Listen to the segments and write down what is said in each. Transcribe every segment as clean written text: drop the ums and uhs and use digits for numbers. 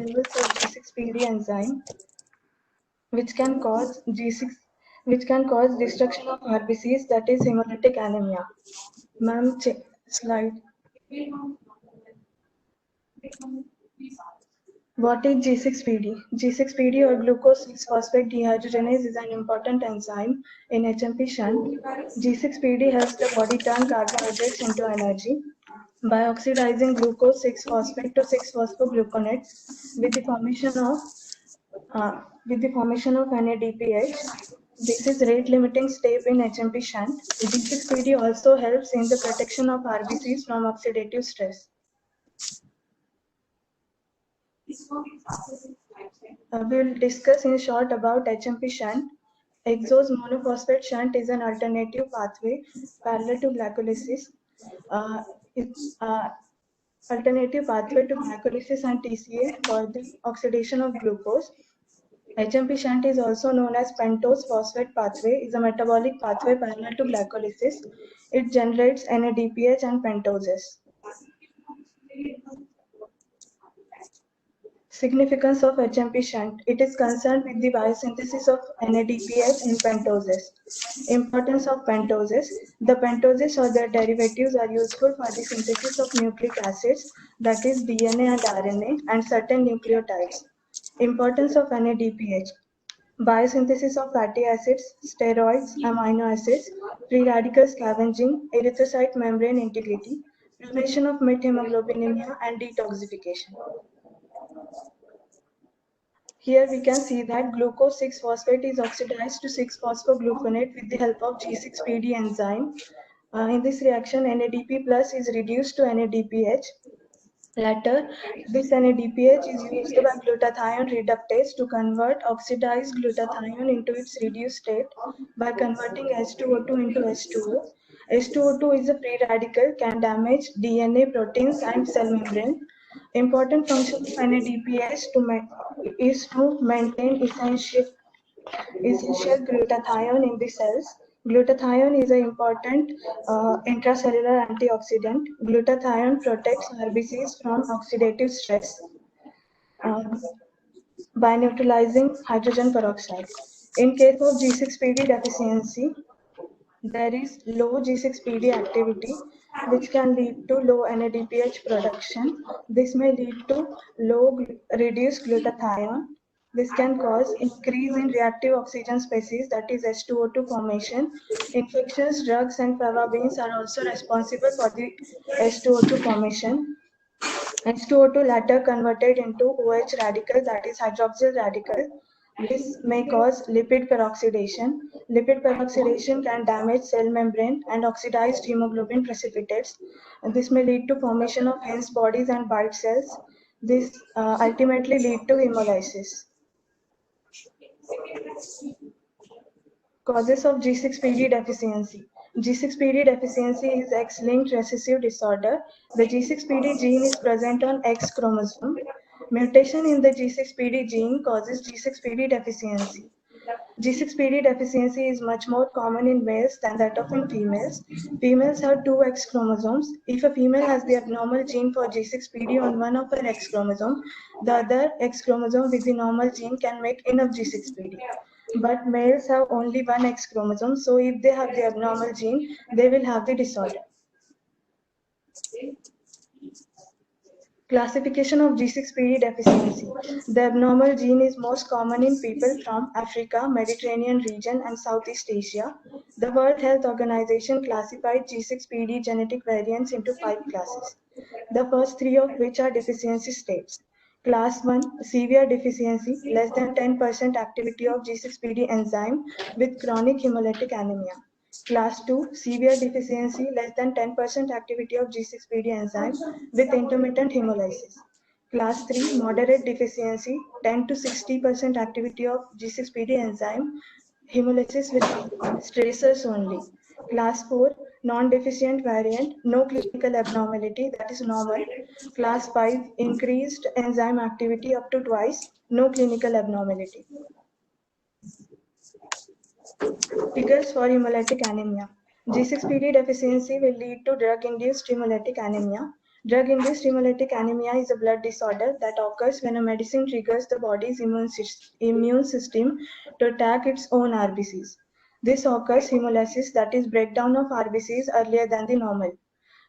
levels of G6PD enzyme, which can cause G6, which can cause destruction of RBCs, that is hemolytic anemia. Ma'am, slide. What is G6PD? G6PD or glucose 6-phosphate dehydrogenase is an important enzyme in HMP shunt. G6PD helps the body turn carbohydrates into energy by oxidizing glucose 6-phosphate to 6-phosphogluconate with the formation of NADPH. This is rate limiting step in HMP shunt. G6PD also helps in the protection of RBCs from oxidative stress. We will discuss in short about HMP shunt. Exose monophosphate shunt is an alternative pathway parallel to glycolysis. Alternative pathway to glycolysis and TCA for the oxidation of glucose. HMP shunt is also known as pentose phosphate pathway, is a metabolic pathway parallel to glycolysis. It generates NADPH and pentoses. Significance of HMP shunt. It is concerned with the biosynthesis of NADPH in pentoses. Importance of pentoses. The pentoses or their derivatives are useful for the synthesis of nucleic acids, that is DNA and RNA, and certain nucleotides. Importance of NADPH. Biosynthesis of fatty acids, steroids, amino acids, free radical scavenging, erythrocyte membrane integrity, prevention of methemoglobinemia, and detoxification. Here we can see that glucose 6-phosphate is oxidized to 6-phosphogluconate with the help of G6PD enzyme. In this reaction, NADP plus is reduced to NADPH. Later, this NADPH is used by glutathione reductase to convert oxidized glutathione into its reduced state by converting H2O2 into H2O. H2O2 is a free radical, can damage DNA, proteins, and cell membrane. Important function of NADPH is to maintain essential glutathione in the cells. Glutathione is an important intracellular antioxidant. Glutathione protects RBCs from oxidative stress by neutralizing hydrogen peroxide. In case of G6PD deficiency, there is low G6PD activity, which can lead to low NADPH production. This may lead to reduced glutathione. This can cause increase in reactive oxygen species, that is H2O2 formation. Infectious drugs and parabens are also responsible for the H2O2 formation. H2O2 later converted into OH radical, that is hydroxyl radical. This may cause lipid peroxidation. Lipid peroxidation can damage cell membrane and oxidized hemoglobin precipitates. This may lead to formation of Hens bodies and bite cells. This ultimately lead to hemolysis. Causes of G6PD deficiency. G6PD deficiency is X-linked recessive disorder. The G6PD gene is present on X chromosome. Mutation in the G6PD gene causes G6PD deficiency. G6PD deficiency is much more common in males than that of in females. Females have 2 X chromosomes. If a female has the abnormal gene for G6PD on one of her X chromosome, the other X chromosome with the normal gene can make enough G6PD. But males have only one X chromosome, so if they have the abnormal gene, they will have the disorder. Classification of G6PD deficiency. The abnormal gene is most common in people from Africa, Mediterranean region, and Southeast Asia. The World Health Organization classified G6PD genetic variants into 5 classes, the first 3 of which are deficiency states. Class 1, severe deficiency, less than 10% activity of G6PD enzyme with chronic hemolytic anemia. Class 2, severe deficiency, less than 10% activity of G6PD enzyme with intermittent hemolysis. Class 3, moderate deficiency, 10 to 60% activity of G6PD enzyme, hemolysis with stressors only. Class 4, non-deficient variant, no clinical abnormality, that is normal. Class 5, increased enzyme activity up to twice, no clinical abnormality. Triggers for hemolytic anemia. G6PD deficiency will lead to drug-induced hemolytic anemia. Drug-induced hemolytic anemia is a blood disorder that occurs when a medicine triggers the body's immune system to attack its own RBCs. This occurs hemolysis, that is breakdown of RBCs earlier than the normal.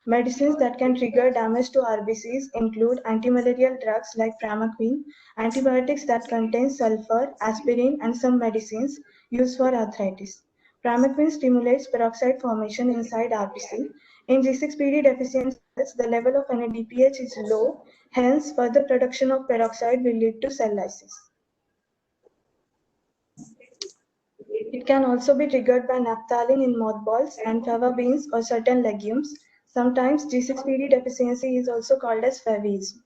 Medicines that can trigger damage to RBCs include antimalarial drugs like Pramequine, antibiotics that contain sulfur, aspirin, and some medicines used for arthritis. Pramequine stimulates peroxide formation inside RBC. In G6PD deficient cells, the level of NADPH is low, hence further production of peroxide will lead to cell lysis. It can also be triggered by naphthalene in mothballs and fava beans or certain legumes. Sometimes G6PD deficiency is also called as favism.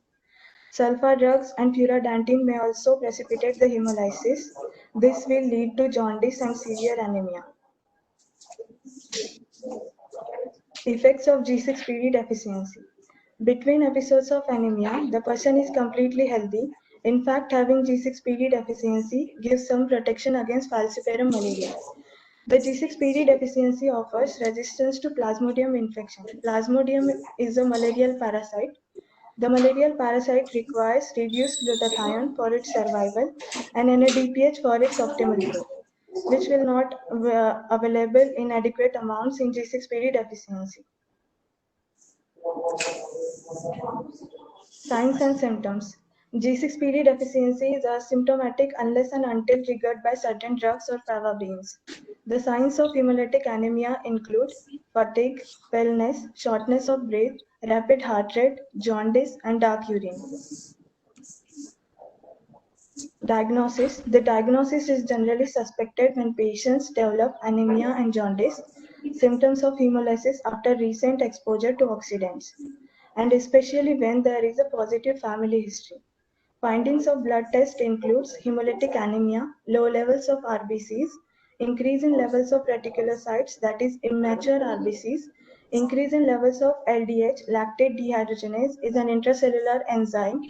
Sulfur drugs and furadantine may also precipitate the hemolysis. This will lead to jaundice and severe anemia. Effects of G6PD deficiency. Between episodes of anemia, the person is completely healthy. In fact, having G6PD deficiency gives some protection against falciparum malaria. The G6PD deficiency offers resistance to Plasmodium infection. Plasmodium is a malarial parasite. The malarial parasite requires reduced glutathione for its survival and NADPH for its optimal growth, which will not available in adequate amounts in G6PD deficiency. Signs and symptoms. G6PD deficiency is asymptomatic unless and until triggered by certain drugs or fava beans. The signs of hemolytic anemia include fatigue, paleness, shortness of breath, rapid heart rate, jaundice, and dark urine. Diagnosis. The diagnosis is generally suspected when patients develop anemia and jaundice, symptoms of hemolysis after recent exposure to oxidants, and especially when there is a positive family history. Findings of blood test includes hemolytic anemia, low levels of RBCs, increase in levels of reticulocytes, that is immature RBCs, increase in levels of LDH, lactate dehydrogenase is an intracellular enzyme,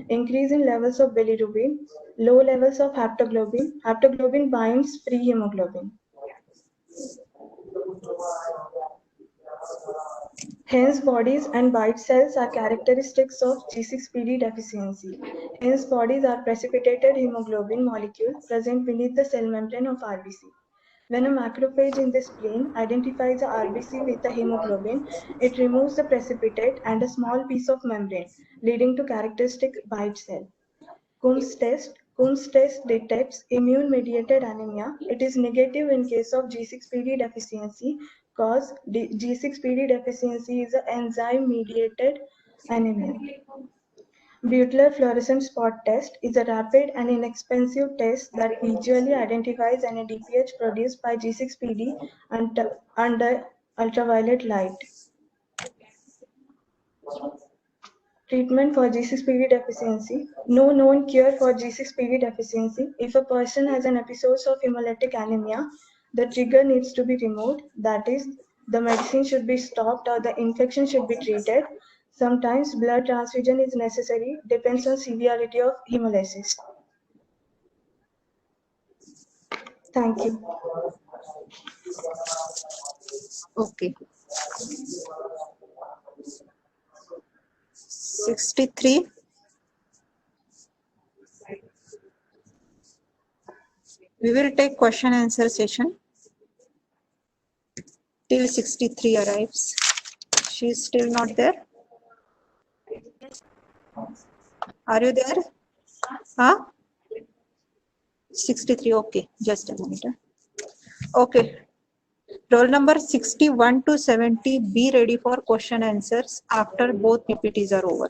increase in levels of bilirubin, low levels of haptoglobin. Haptoglobin binds free hemoglobin. Hence, bodies and white cells are characteristics of G6PD deficiency. Hence, bodies are precipitated hemoglobin molecules present beneath the cell membrane of RBC. When a macrophage in the spleen identifies a RBC with a hemoglobin, it removes the precipitate and a small piece of membrane, leading to characteristic white cell. Coombs test detects immune-mediated anemia. It is negative in case of G6PD deficiency because G6PD deficiency is an enzyme-mediated anemia. Butylar fluorescent spot test is a rapid and inexpensive test that visually identifies NADPH produced by G6PD under ultraviolet light. Treatment for G6PD deficiency. No known cure for G6PD deficiency. If a person has an episode of hemolytic anemia, the trigger needs to be removed. That is, the medicine should be stopped or the infection should be treated. Sometimes blood transfusion is necessary, depends on severity of hemolysis. Thank you. Okay. 63. We will take question answer session till 63 arrives. She is still not there. Are you there? Huh? 63. Okay, just a minute. Okay. Roll number 61 to 70, be ready for question answers after both PPTs are over.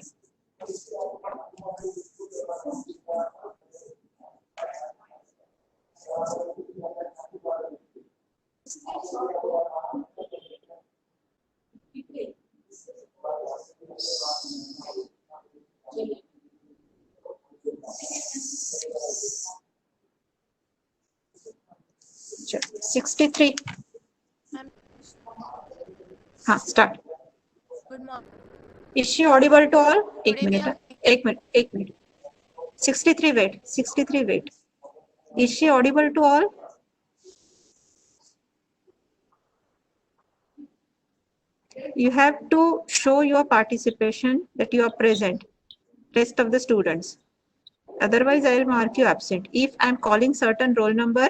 Sure. 63. Start. Good morning. Is she audible to all? Good evening. 1 minute. 63, wait. 63, wait. Is she audible to all? You have to show your participation that you are present, rest of the students. Otherwise, I will mark you absent. If I'm calling certain roll number,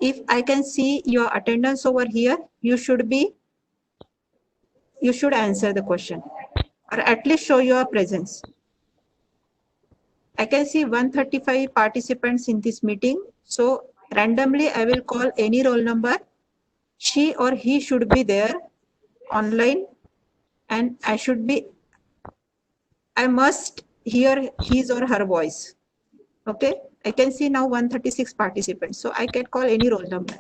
if I can see your attendance over here, you should answer the question or at least show your presence. I can see 135 participants in this meeting. So randomly, I will call any roll number. She or he should be there online and I must hear his or her voice. Okay. I can see now 136 participants. So I can call any roll number.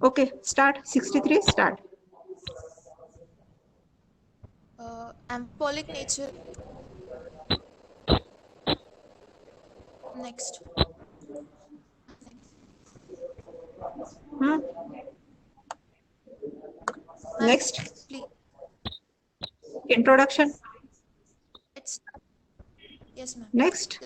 Okay. Start. 63. Start. Amphipolic nature. Next. Hmm? Next. Please. Introduction. It's yes, ma'am. Next.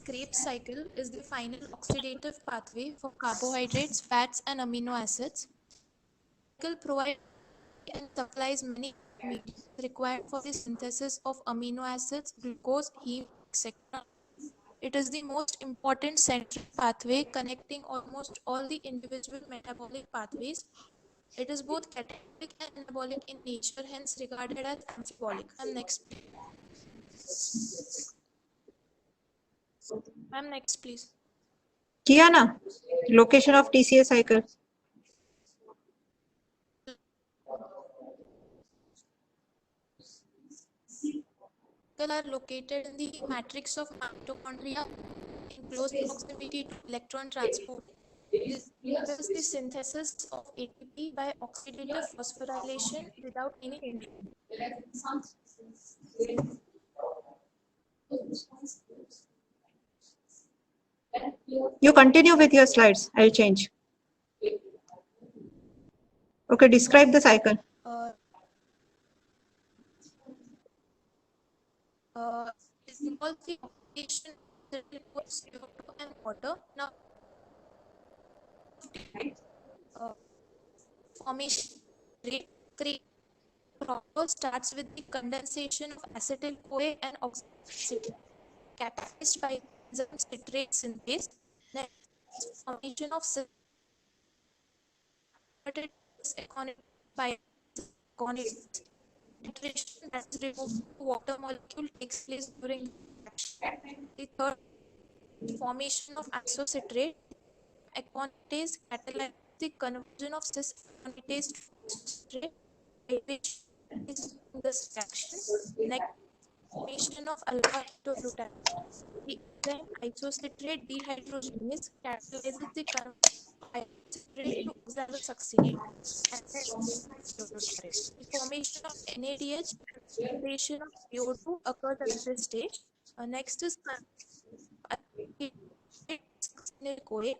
Krebs cycle is the final oxidative pathway for carbohydrates, fats, and amino acids. Cycle provides and supplies many mediums required for the synthesis of amino acids, glucose, heme, etc. It is the most important central pathway connecting almost all the individual metabolic pathways. It is both catalytic and anabolic in nature, hence regarded as amphipolic. And next, ma'am, next please. किया ना? Location of TCA cycle. Are located in the matrix of mitochondria in close proximity to electron transport. This is the synthesis of ATP by oxidative phosphorylation without any enzyme. You continue with your slides. I'll change. Okay, describe the cycle. It involves the oxidation of CO2 and water. Now, formation rate starts with the condensation of acetyl CoA and oxygen catalyzed by enzyme citrate synthase. Next, formation of by titration that is removed water molecule takes place during reaction. The third, formation of isocitrate. Aconitase catalyzes the conversion of cis aconitase to citrate, which is this reaction. Next, formation of alpha ketoglutarate. The enzyme isocitrate dehydrogenase catalyzes the conversion of isocitrate to oxalosuccinate. And the formation of NADH and oxidation of CO2 occurs at this stage. Next is CoA,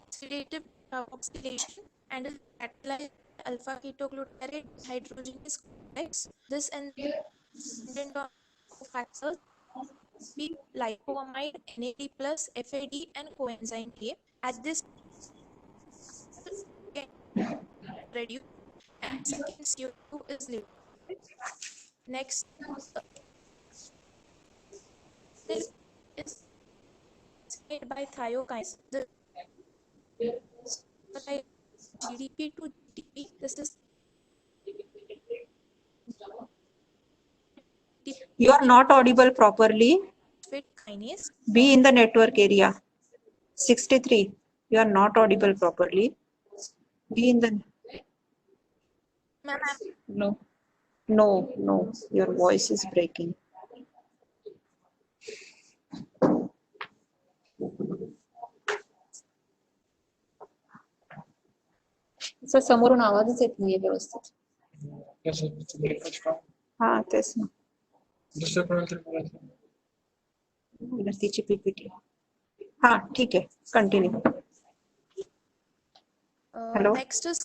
oxidative oxidation, and is catalyzed by alpha ketoglutarate dehydrogenase complex. This enzyme is dependent on cofactors B, lipoamide, NAD+, FAD, and coenzyme K. At this reduced and second CO2 is liberated. Next is made by thiokinase. The GDP to GDP. This is You are not audible properly. kinase. Be in the network area. 63. You are not audible properly. Be in the. Ma'am, No. No, no. Your voice is breaking. Sir समोरून आवाजच येत नाहीये व्यवस्थित. हा तेच ना. दुसऱ्या कोणाला तरी बोलायचं. तिची पीपीटी. हा ठीक आहे. Continue. Hello. Next is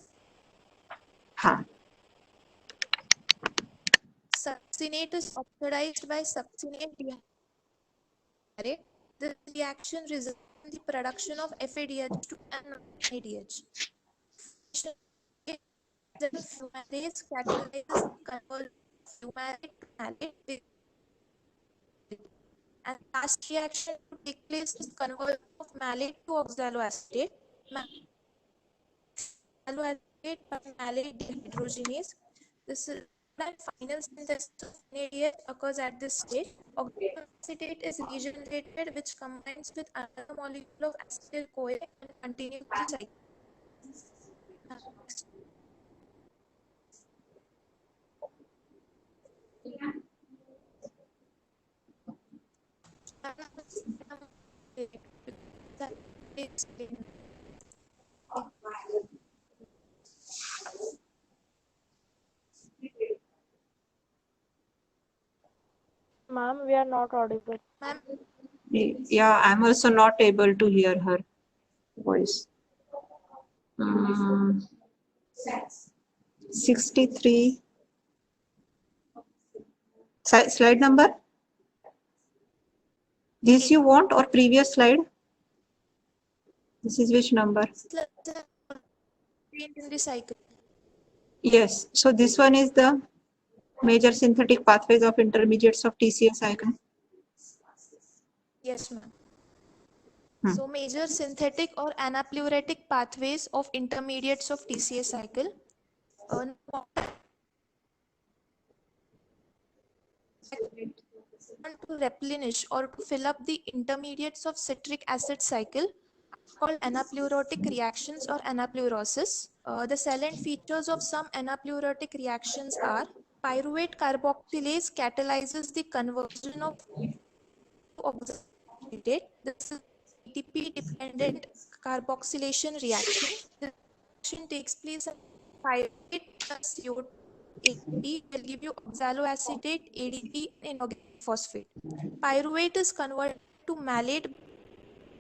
succinate is oxidized by succinate dehydrate. This reaction results in the production of FADH2 and NADH. The fumarase catalyzes the conversion of fumarate to malate and last reaction to take place is conversion of malate to oxaloacetate. Oxaloacetate by malate dehydrogenase. This is and final synthesis of NADH occurs at this stage. Oxaloacetate is regenerated, which combines with another molecule of acetyl CoA and continues the cycle. Ma'am, we are not audible. Ma'am, Yeah, I'm also not able to hear her voice. 63. Slide number? This you want or previous slide? This is which number? in the cycle. Yes. So this one is the major synthetic pathways of intermediates of TCA cycle. Yes, ma'am. Hmm. So major synthetic or anapluretic pathways of intermediates of TCA cycle. To replenish or to fill up the intermediates of citric acid cycle called anaplerotic reactions or anaplerosis. The salient features of some anaplerotic reactions are pyruvate carboxylase catalyzes the conversion of oxalate. This is ATP dependent carboxylation reaction. The reaction takes place at pyruvate plus CO2 ADP will give you oxaloacetate, ADP, and inorganic phosphate. Pyruvate is converted to malate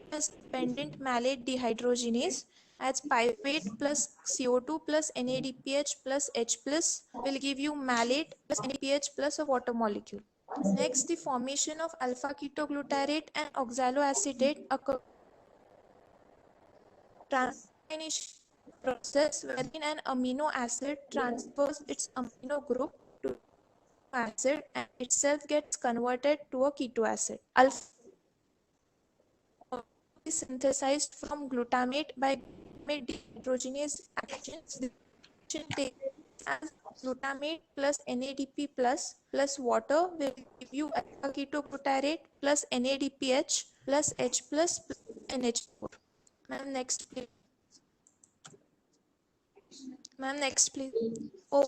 plus dependent malate dehydrogenase as pyruvate plus CO2 plus NADPH plus H plus will give you malate plus NADPH plus a water molecule. Next, the formation of alpha ketoglutarate and oxaloacetate occurs transition process wherein an amino acid transfers its amino group to acid and itself gets converted to a keto acid. Alpha is synthesized from glutamate by glutamate dehydrogenase actions. This reaction takes as glutamate plus NADP plus water will give you alpha ketoglutarate plus NADPH plus H plus NH4. Ma'am, next please. Ma'am, next please. Oh.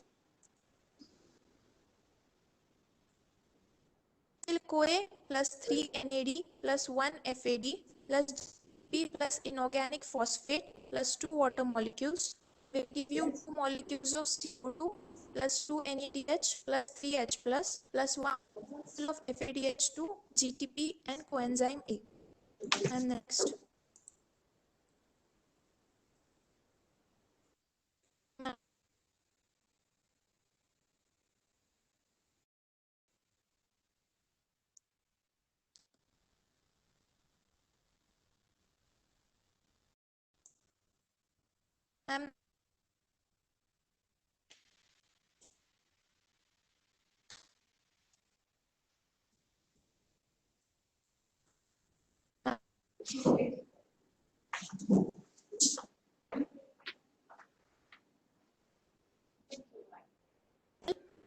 CoA plus 3 NAD plus 1 FAD plus P plus inorganic phosphate plus 2 water molecules will give you 2 molecules of CO2 plus 2 NADH plus 3 H plus 1 of FADH2, GTP and coenzyme A. And next. Ma'am,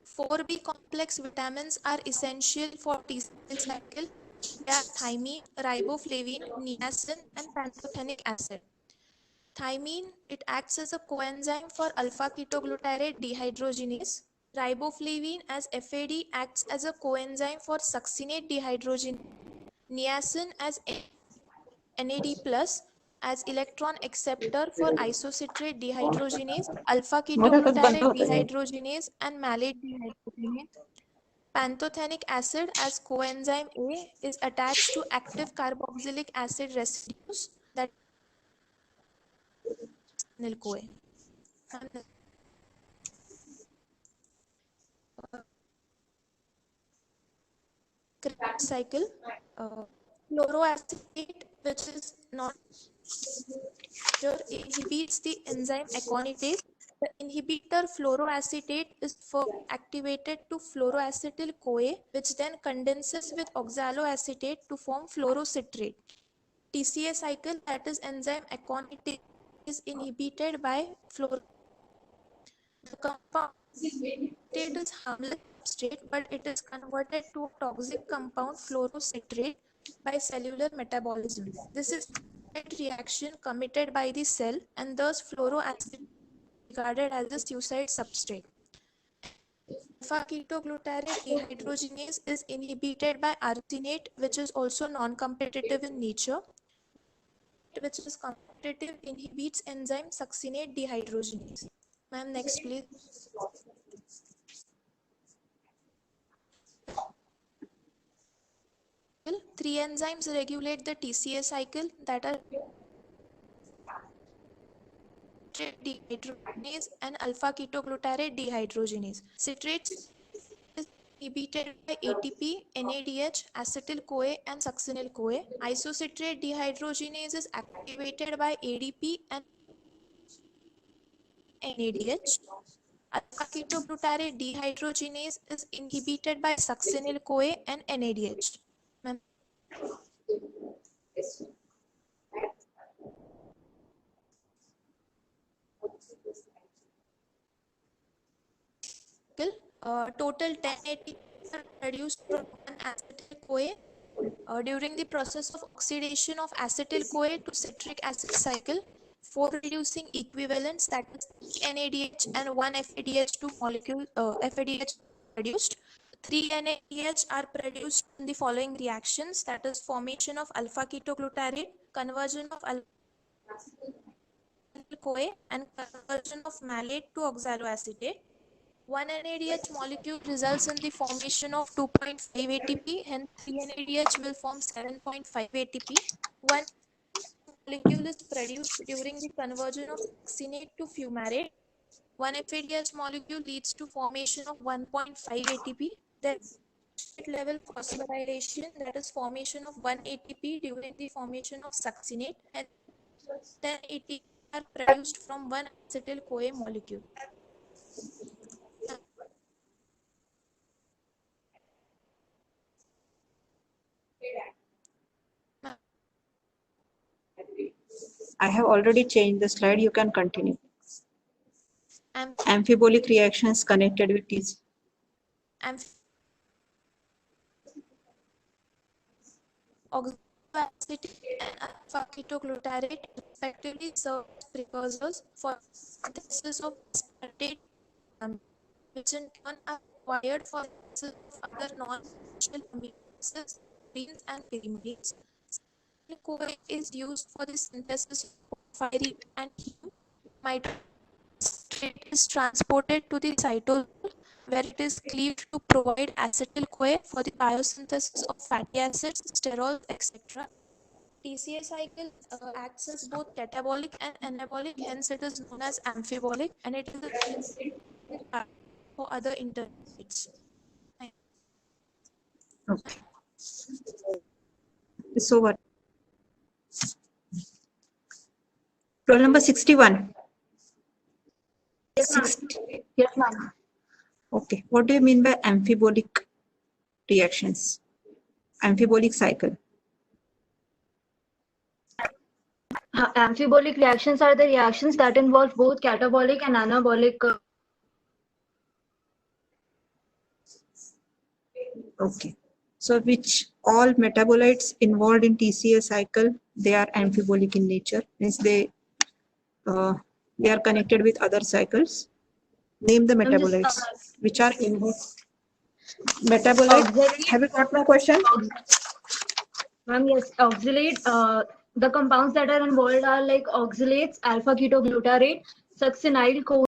four B complex vitamins are essential for T cell cycle. They are thymine, riboflavin, niacin, and pantothenic acid. Thymine, it acts as a coenzyme for alpha ketoglutarate dehydrogenase. Riboflavin as FAD acts as a coenzyme for succinate dehydrogenase. Niacin as NAD plus as electron acceptor for isocitrate dehydrogenase, alpha ketoglutarate dehydrogenase, and malate dehydrogenase. Pantothenic acid as coenzyme A is attached to active carboxylic acid residues that CoA. Cycle. Fluoroacetate, which is not inhibits the enzyme aconitase. The inhibitor fluoroacetate is activated to fluoroacetyl-CoA, which then condenses with oxaloacetate to form fluorocitrate. TCA cycle, that is enzyme aconitase, is inhibited by fluoro. The compound is harmless substrate, but it is converted to a toxic compound fluorocitrate by cellular metabolism. This is a reaction committed by the cell, and thus fluoroacetate is regarded as a suicide substrate. Alpha-ketoglutarate dehydrogenase is inhibited by arsenate, which is also non-competitive in nature, which is competitive, inhibits enzyme succinate dehydrogenase. Ma'am, next please. Three enzymes regulate the TCA cycle, that are dehydrogenase and alpha-ketoglutarate dehydrogenase. Citrates is inhibited by ATP, NADH, acetyl-CoA and succinyl-CoA. Isocitrate dehydrogenase is activated by ADP and NADH. Alpha-ketoglutarate dehydrogenase is inhibited by succinyl-CoA and NADH. Total 10 ATPs are produced from one acetyl-CoA. During the process of oxidation of acetyl-CoA to citric acid cycle, 4 reducing equivalents, that is NADH and 1 FADH2 molecule FADH produced. 3 NADH are produced in the following reactions, that is formation of alpha-ketoglutarate, conversion of alpha-CoA and conversion of malate to oxaloacetate. 1 NADH molecule results in the formation of 2.5 ATP, hence 3 NADH will form 7.5 ATP. 1 molecule is produced during the conversion of succinate to fumarate. 1 FADH molecule leads to formation of 1.5 ATP. Then level phosphorylation, that is formation of 1 ATP during the formation of succinate, and 10 ATP are produced from 1 acetyl-CoA molecule. I have already changed the slide. You can continue. Amphibolic reactions connected with these. Oxaloacetate and alpha-ketoglutarate respectively serve as precursors for synthesis of aspartate, which in turn are required for the synthesis of other non-essential amino acids, proteins, and pyrimides. CoA is used for the synthesis of porphyrin and heme. Mitochondrial is transported to the cytosol, where it is cleaved to provide acetyl-CoA for the biosynthesis of fatty acids, sterols, etc. TCA cycle acts as both catabolic and anabolic, hence it is known as amphibolic, and it is a for other intermediates. Okay. So what? Roll number 61. Yes, ma'am. Okay. What do you mean by amphibolic reactions? Amphibolic cycle. Amphibolic reactions are the reactions that involve both catabolic and anabolic. Okay. So which all metabolites involved in TCA cycle, they are amphibolic in nature, means they are connected with other cycles. Name the metabolites which are involved. Metabolites. Have you got my question? Ma'am, yes, oxalate. The compounds that are involved are like oxalates, alpha-ketoglutarate, succinyl-CoA.